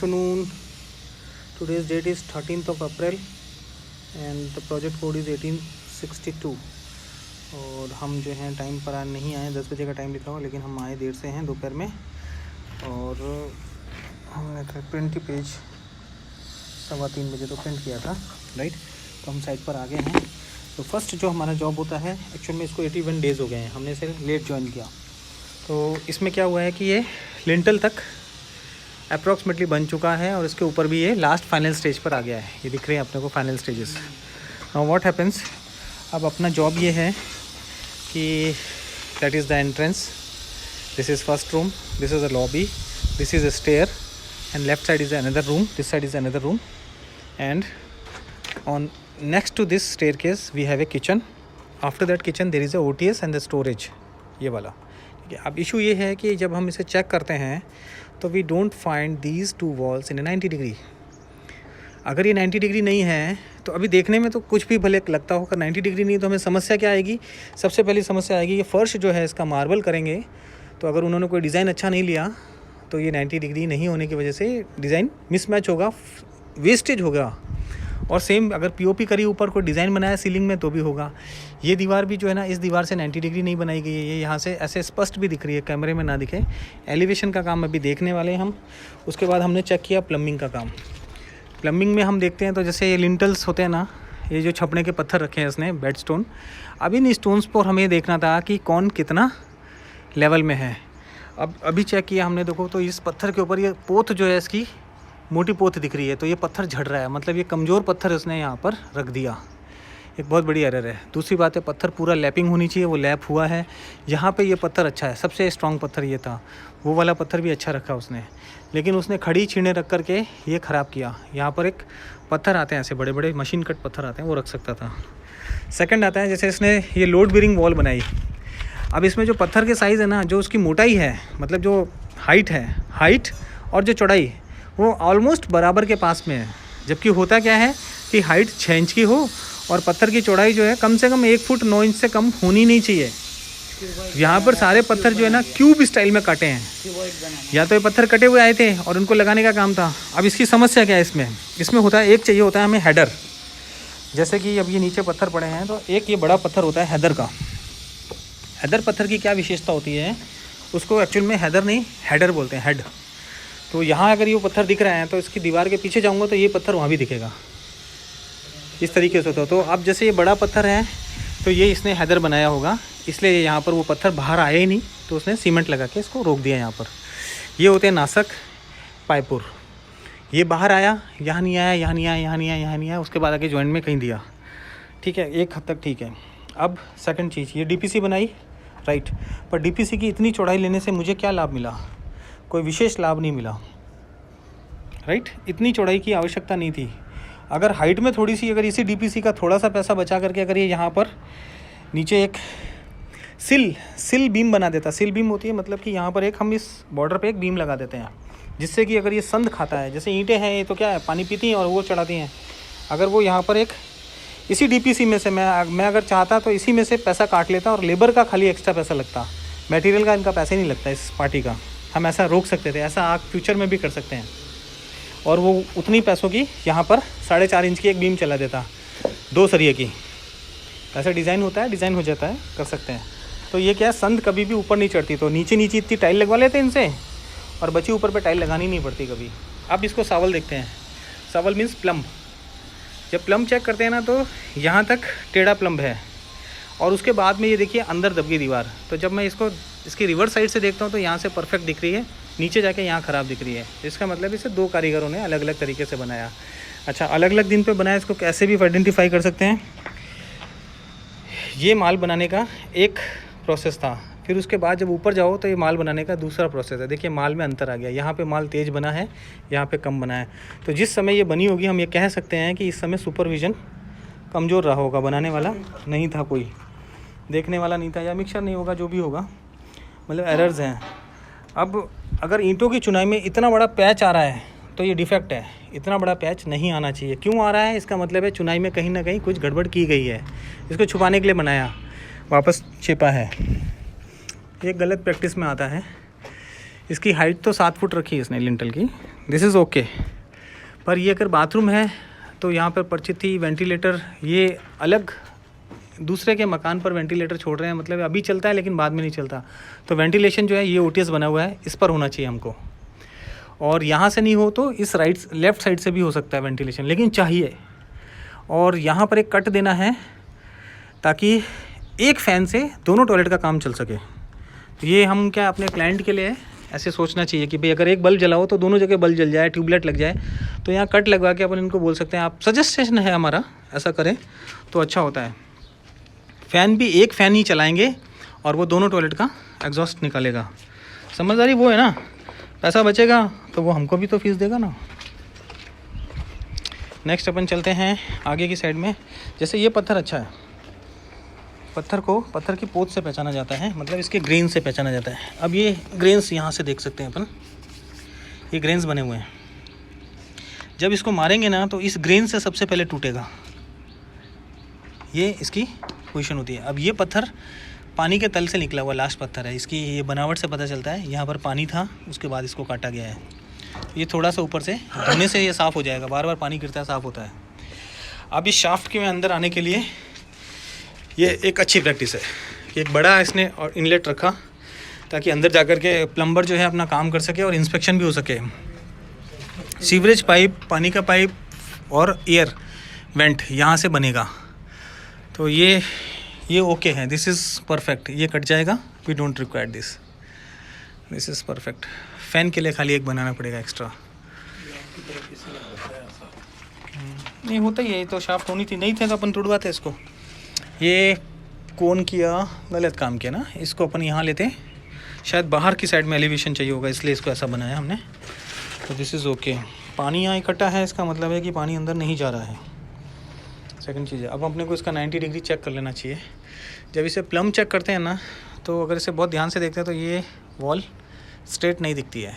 Afternoon. Today's date is 13th of April and the project code is 1862 और हम जो हैं टाइम पर आज नहीं आए, 10 बजे का टाइम लिखा हुआ, लेकिन हम आए देर से हैं दोपहर में। और हमने प्रिंट की पेज 2:15 बजे तो प्रिंट किया था, राइट। तो हम साइट पर आ गए हैं। तो फर्स्ट जो हमारा जॉब होता है, एक्चुअल में इसको 81 डेज़ हो गए हैं, हमने इसे लेट ज्वाइन किया। तो इसमें क्या हुआ है कि ये लिंटल तक अप्रॉक्सीमेटली बन चुका है और इसके ऊपर भी ये लास्ट फाइनल स्टेज पर आ गया है। ये दिख रहे हैं अपने को final stages. Now what happens, अब अपना जॉब ये है कि that is the entrance, this is first room, this is a lobby, this is a stair and left side is another room, this side is another room and on next to this staircase we have a kitchen. After that kitchen there is a OTS and the storage, ये वाला। ठीक है, अब issue ये है कि जब हम इसे चेक करते हैं तो we don't find these two walls in 90 degree. अगर ये 90 डिग्री नहीं है तो अभी देखने में तो कुछ भी भले लगता होगा, 90 डिग्री नहीं तो हमें समस्या क्या आएगी? सबसे पहली समस्या आएगी ये फर्श जो है इसका मार्बल करेंगे तो अगर उन्होंने कोई डिज़ाइन अच्छा नहीं लिया तो ये 90 डिग्री नहीं होने की वजह से डिज़ाइन मिसमैच होगा, वेस्टेज होगा। और सेम अगर POP करी ऊपर कोई डिज़ाइन बनाया सीलिंग में तो भी होगा। ये दीवार भी जो है ना, इस दीवार से 90 डिग्री नहीं बनाई गई है, ये यहाँ से ऐसे स्पष्ट भी दिख रही है, कैमरे में ना दिखे। एलिवेशन का काम अभी देखने वाले हैं हम। उसके बाद हमने चेक किया प्लम्बिंग का काम। प्लम्बिंग में हम देखते हैं तो जैसे ये लिंटल्स होते हैं ना, ये जो छपने के पत्थर रखे हैं इसने, बेड स्टोन। अब इन स्टोन्स पर हमें देखना था कि कौन कितना लेवल में है। अब अभी चेक किया हमने, देखो तो इस पत्थर के ऊपर ये पोत जो है इसकी मोटी पोत दिख रही है, तो ये पत्थर झड़ रहा है, मतलब ये कमज़ोर पत्थर उसने यहाँ पर रख दिया। एक बहुत बड़ी एरर है। दूसरी बात है, पत्थर पूरा लैपिंग होनी चाहिए, वो लैप हुआ है। यहाँ पे ये पत्थर अच्छा है, सबसे स्ट्रॉन्ग पत्थर ये था। वो वाला पत्थर भी अच्छा रखा उसने, लेकिन उसने खड़ी छीने रख करके ये ख़राब किया। यहाँ पर एक पत्थर आते हैं ऐसे बड़े बड़े मशीन कट पत्थर आते हैं, वो रख सकता था। सेकेंड आता है, जैसे इसने ये लोड बेरिंग वॉल बनाई। अब इसमें जो पत्थर के साइज़ है ना, जो उसकी मोटाई है, मतलब जो हाइट है, हाइट और जो चौड़ाई, वो ऑलमोस्ट बराबर के पास में है। जबकि होता क्या है कि हाइट 6 इंच की हो और पत्थर की चौड़ाई जो है कम से कम 1 फुट 9 इंच से कम होनी नहीं चाहिए। यहाँ पर सारे पत्थर जो है ना क्यूब स्टाइल में काटे हैं, या तो ये पत्थर कटे हुए आए थे और उनको लगाने का काम था। अब इसकी समस्या क्या है इसमें होता है, एक चाहिए होता है हमें हेडर। जैसे कि अब ये नीचे पत्थर पड़े हैं तो एक ये बड़ा पत्थर होता है हैदर का। हैदर पत्थर की क्या विशेषता होती है, उसको एक्चुअल में हैदर नहीं हेडर बोलते हैं, हेड। तो यहाँ अगर ये पत्थर दिख रहा है तो इसकी दीवार के पीछे जाऊँगा तो ये पत्थर वहाँ भी दिखेगा, इस तरीके से होता। तो अब जैसे ये बड़ा पत्थर है तो ये इसने हैदर बनाया होगा, इसलिए यहाँ पर वो पत्थर बाहर आया ही नहीं, तो उसने सीमेंट लगा के इसको रोक दिया यहाँ पर। ये होते हैं नासक, पाइपुर। ये बाहर आया, यहाँ नहीं आया, यहाँ नहीं आया, यहाँ नहीं आया, यहाँ नहीं आया, उसके बाद आगे जॉइंट में कहीं दिया। ठीक है, एक हद तक ठीक है। अब सेकंड चीज़, ये DPC बनाई, राइट। पर DPC की इतनी चौड़ाई लेने से मुझे क्या लाभ मिला? कोई विशेष लाभ नहीं मिला, राइट। इतनी चौड़ाई की आवश्यकता नहीं थी। अगर हाइट में थोड़ी सी, अगर इसी DPC का थोड़ा सा पैसा बचा करके अगर ये यहाँ पर नीचे एक सिल बीम बना देता। सिल बीम होती है मतलब कि यहाँ पर एक हम इस बॉर्डर पे एक बीम लगा देते हैं, जिससे कि अगर ये संद खाता है, जैसे ईंटें हैं ये तो क्या है, पानी पीती हैं और वो चढ़ाती हैं। अगर वो यहाँ पर एक इसी DPC में से मैं अगर चाहता तो इसी में से पैसा काट लेता और लेबर का खाली एक्स्ट्रा पैसा लगता, मटेरियल का इनका पैसा ही नहीं लगता इस पार्टी का। हम ऐसा रोक सकते थे, ऐसा आप फ्यूचर में भी कर सकते हैं। और वो उतनी पैसों की यहाँ पर 4.5 इंच की एक बीम चला देता, 2 सरिये की। ऐसा डिज़ाइन होता है, डिज़ाइन हो जाता है, कर सकते हैं। तो ये क्या है, संद कभी भी ऊपर नहीं चढ़ती, तो नीचे इतनी टाइल लगवा लेते हैं इनसे और बची ऊपर पे टाइल लगानी नहीं पड़ती कभी। अब इसको सावल देखते हैं। सावल मीन्स प्लम्ब। जब प्लम्ब चेक करते हैं ना तो यहाँ तक टेढ़ा प्लम्ब है और उसके बाद में ये देखिए अंदर दब गई दीवार। तो जब मैं इसकी रिवर्स साइड से देखता हूँ तो यहाँ से परफेक्ट दिख रही है, नीचे जाके यहाँ ख़राब दिख रही है। इसका मतलब इसे 2 कारीगरों ने अलग अलग तरीके से बनाया। अच्छा, अलग अलग दिन पे बनाया, इसको कैसे भी आइडेंटिफाई कर सकते हैं। ये माल बनाने का एक प्रोसेस था, फिर उसके बाद जब ऊपर जाओ तो ये माल बनाने का दूसरा प्रोसेस है। देखिए माल में अंतर आ गया, यहाँ पे माल तेज़ बना है, यहाँ पे कम बना है। तो जिस समय ये बनी होगी हम ये कह सकते हैं कि इस समय सुपरविज़न कमज़ोर रहा होगा, बनाने वाला नहीं था, कोई देखने वाला नहीं था, या मिक्सचर नहीं होगा, जो भी होगा, मतलब एरर्स हैं। अब अगर ईंटों की चुनाई में इतना बड़ा पैच आ रहा है तो ये डिफेक्ट है, इतना बड़ा पैच नहीं आना चाहिए। क्यों आ रहा है, इसका मतलब है चुनाई में कहीं ना कहीं कुछ गड़बड़ की गई है, इसको छुपाने के लिए बनाया, वापस छिपा है। ये गलत प्रैक्टिस में आता है। इसकी हाइट तो 7 फुट रखी है इसने लिंटल की, दिस इज़ ओके। पर ये अगर बाथरूम है तो यहाँ पर परिचित थी वेंटिलेटर, ये अलग दूसरे के मकान पर वेंटिलेटर छोड़ रहे हैं, मतलब अभी चलता है लेकिन बाद में नहीं चलता। तो वेंटिलेशन जो है ये ओटीएस बना हुआ है, इस पर होना चाहिए हमको। और यहाँ से नहीं हो तो इस लेफ़्ट साइड से भी हो सकता है वेंटिलेशन, लेकिन चाहिए। और यहाँ पर एक कट देना है ताकि एक फ़ैन से दोनों टॉयलेट का काम चल सके। तो ये हम क्या अपने क्लाइंट के लिए ऐसे सोचना चाहिए कि भाई अगर एक बल्ब जलाओ तो दोनों जगह बल्ब जल जाए, ट्यूबलाइट लग जाए। तो यहाँ कट लगवा के अपन इनको बोल सकते हैं, आप सजेशन है हमारा, ऐसा करें तो अच्छा होता है। फ़ैन भी एक फ़ैन ही चलाएंगे और वो दोनों टॉयलेट का एग्जॉस्ट निकालेगा। समझदारी वो है ना, पैसा बचेगा तो वो हमको भी तो फीस देगा ना। नेक्स्ट अपन चलते हैं आगे की साइड में। जैसे ये पत्थर अच्छा है, पत्थर की पोत से पहचाना जाता है, मतलब इसके ग्रेन से पहचाना जाता है। अब ये ग्रेन्स यहाँ से देख सकते हैं अपन, ये ग्रेन्स बने हुए हैं। जब इसको मारेंगे ना तो इस ग्रेन से सबसे पहले टूटेगा, ये इसकी पोजीशन होती है। अब ये पत्थर पानी के तल से निकला हुआ लास्ट पत्थर है, इसकी ये बनावट से पता चलता है यहाँ पर पानी था, उसके बाद इसको काटा गया है। ये थोड़ा सा ऊपर से धोने से ये साफ़ हो जाएगा, बार बार पानी गिरता है, साफ़ होता है। अब इस शाफ्ट के में अंदर आने के लिए ये एक अच्छी प्रैक्टिस है कि एक बड़ा इसने और इनलेट रखा ताकि अंदर जाकर के प्लम्बर जो है अपना काम कर सके और इंस्पेक्शन भी हो सके। सीवरेज पाइप, पानी का पाइप और एयर वेंट यहाँ से बनेगा। तो ये ओके है, दिस इज़ परफेक्ट। ये कट जाएगा, we don't require this is perfect. Fan के लिए खाली एक बनाना पड़ेगा एक्स्ट्रा। नहीं होता ही है, तो शाफ्ट होनी थी, नहीं थे तो अपन तोड़वाते इसको। ये कौन किया, गलत काम किया ना, इसको अपन यहाँ लेते। शायद बाहर की साइड में एलिवेशन चाहिए होगा, इसलिए इसको ऐसा बनाया हमने। तो दिस इज़ ओके। पानी यहाँ इकट्ठा है, इसका मतलब है कि पानी अंदर नहीं जा रहा है। सेकंड चीज़ है, अब अपने को इसका 90 डिग्री चेक कर लेना चाहिए। जब इसे प्लम चेक करते हैं ना, तो अगर इसे बहुत ध्यान से देखते हैं तो ये वॉल स्ट्रेट नहीं दिखती है।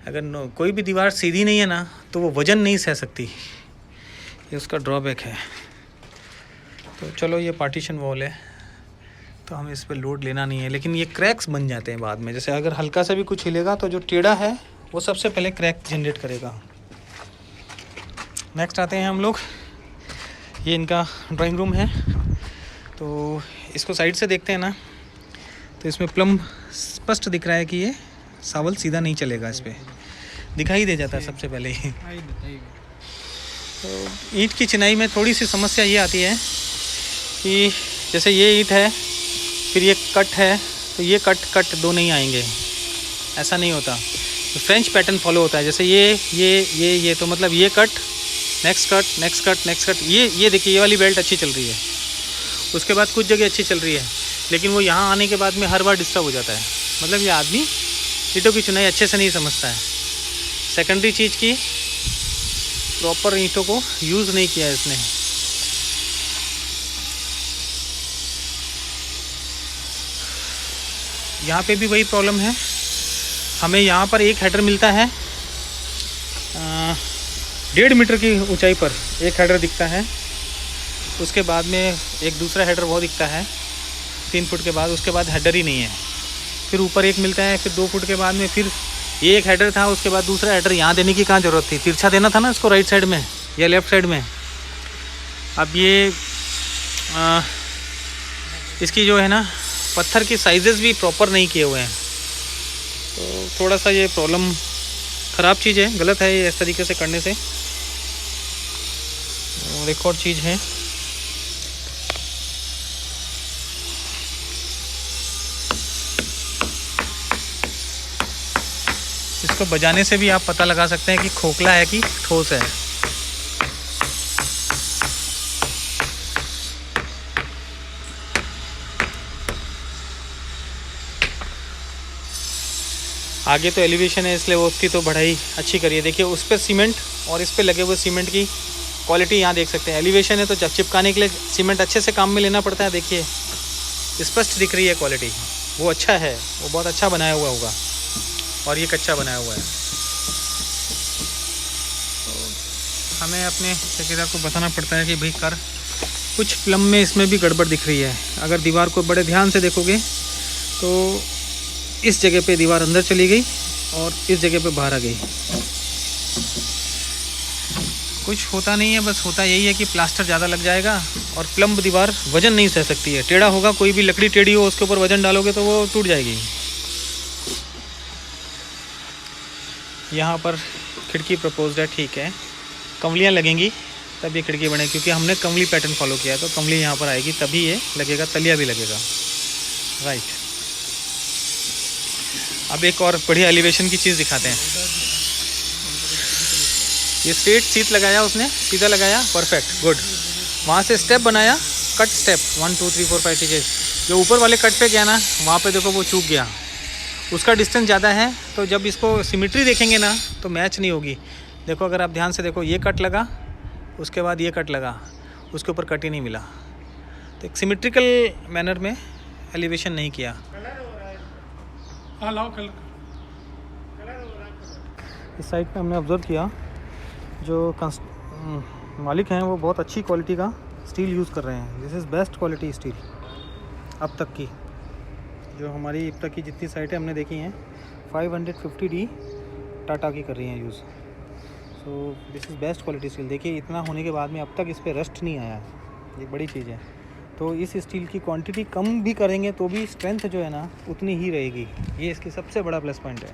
अगर कोई भी दीवार सीधी नहीं है ना तो वो वज़न नहीं सह सकती, ये उसका ड्रॉबैक है। तो चलो ये पार्टीशन वॉल है तो हमें इस पर लोड लेना नहीं है, लेकिन ये क्रैक्स बन जाते हैं बाद में। जैसे अगर हल्का सा भी कुछ हिलेगा तो जो टेढ़ा है वो सबसे पहले क्रैक जनरेट करेगा। नेक्स्ट आते हैं हम लोग, ये इनका ड्राइंग रूम है। तो इसको साइड से देखते हैं ना तो इसमें प्लम स्पष्ट दिख रहा है कि ये सावल सीधा नहीं चलेगा, इस पर दिखाई दे जाता है सबसे पहले ही। तो ईंट की चिनाई में थोड़ी सी समस्या ये आती है कि जैसे ये ईंट है, फिर ये कट है, तो ये कट दो नहीं आएंगे, ऐसा नहीं होता। तो फ्रेंच पैटर्न फॉलो होता है। जैसे ये तो मतलब ये cut, next cut, next cut, next cut. ये देखिए, ये वाली बेल्ट अच्छी चल रही है, उसके बाद कुछ जगह अच्छी चल रही है, लेकिन वो यहाँ आने के बाद में हर बार डिस्टर्ब हो जाता है। मतलब ये आदमी ईंटों की चुनाई अच्छे से नहीं समझता है। सेकेंडरी चीज़ की प्रॉपर ईंटों को यूज़ नहीं किया है इसने। यहाँ पे भी वही प्रॉब्लम है, हमें यहाँ पर एक हेडर मिलता है 1.5 मीटर की ऊंचाई पर एक हेडर दिखता है, उसके बाद में एक दूसरा हेडर वो दिखता है 3 फुट के बाद, उसके बाद हेडर ही नहीं है। फिर ऊपर एक मिलता है, फिर 2 फुट के बाद में फिर ये एक हेडर था, उसके बाद दूसरा हेडर। यहाँ देने की कहाँ ज़रूरत थी, तिरछा देना था ना इसको, राइट साइड में या लेफ़्ट साइड में। अब ये इसकी जो है ना पत्थर की साइजेस भी प्रॉपर नहीं किए हुए हैं, तो थोड़ा सा ये प्रॉब्लम, ख़राब चीज़ है, गलत है ये इस तरीके से करने से। और एक और चीज़ है, इसको बजाने से भी आप पता लगा सकते हैं कि खोखला है कि ठोस है। आगे तो एलिवेशन है इसलिए वो उसकी तो बढ़ाई अच्छी करिए। देखिए उस पर सीमेंट और इस पे लगे हुए सीमेंट की क्वालिटी यहाँ देख सकते हैं। एलिवेशन है तो जब चिपकाने के लिए सीमेंट अच्छे से काम में लेना पड़ता है। देखिए स्पष्ट दिख रही है क्वालिटी, वो अच्छा है, वो बहुत अच्छा बनाया हुआ होगा, और ये कच्चा बनाया हुआ है। तो हमें अपने ठेकेदार को बताना पड़ता है कि भाई कर, कुछ प्लम में इसमें भी गड़बड़ दिख रही है। अगर दीवार को बड़े ध्यान से देखोगे तो इस जगह पे दीवार अंदर चली गई और इस जगह पे बाहर आ गई। कुछ होता नहीं है, बस होता यही है कि प्लास्टर ज़्यादा लग जाएगा और प्लम्ब दीवार वज़न नहीं सह सकती है। टेढ़ा होगा, कोई भी लकड़ी टेढ़ी हो उसके ऊपर वज़न डालोगे तो वो टूट जाएगी। यहाँ पर खिड़की प्रपोज्ड है, ठीक है, कमलियाँ लगेंगी तब ये खिड़की बने, क्योंकि हमने कमली पैटर्न फॉलो किया है, तो कमली यहाँ पर आएगी तभी ये लगेगा, तलिया भी लगेगा। राइट, अब एक और बढ़िया एलिवेशन की चीज़ दिखाते हैं। ये स्ट्रेट सीट लगाया उसने, सीधा लगाया, परफेक्ट, गुड। वहाँ से स्टेप बनाया, कट स्टेप 1 2 3 4 5 6। जो ऊपर वाले कट पे गया ना, वहाँ पे देखो वो चूक गया, उसका डिस्टेंस ज़्यादा है, तो जब इसको सिमेट्री देखेंगे ना तो मैच नहीं होगी। देखो अगर आप ध्यान से देखो, ये कट लगा, उसके बाद ये कट लगा, उसके ऊपर कट ही नहीं मिला। तो एक सिमेट्रिकल मैनर में एलिवेशन नहीं किया। इस साइड पे हमने ऑब्ज़र्व किया, जो मालिक हैं वो बहुत अच्छी क्वालिटी का स्टील यूज़ कर रहे हैं। This is best quality steel अब तक की, जो हमारी अब तक की जितनी साइटें हमने देखी हैं 550D टाटा की कर रही हैं use. So this is best quality steel. देखिए इतना होने के बाद में अब तक इस पर रस्ट नहीं आया, ये बड़ी चीज़ है। तो इस स्टील की क्वांटिटी कम भी करेंगे तो भी स्ट्रेंथ जो है ना उतनी ही रहेगी, ये इसकी सबसे बड़ा प्लस पॉइंट है।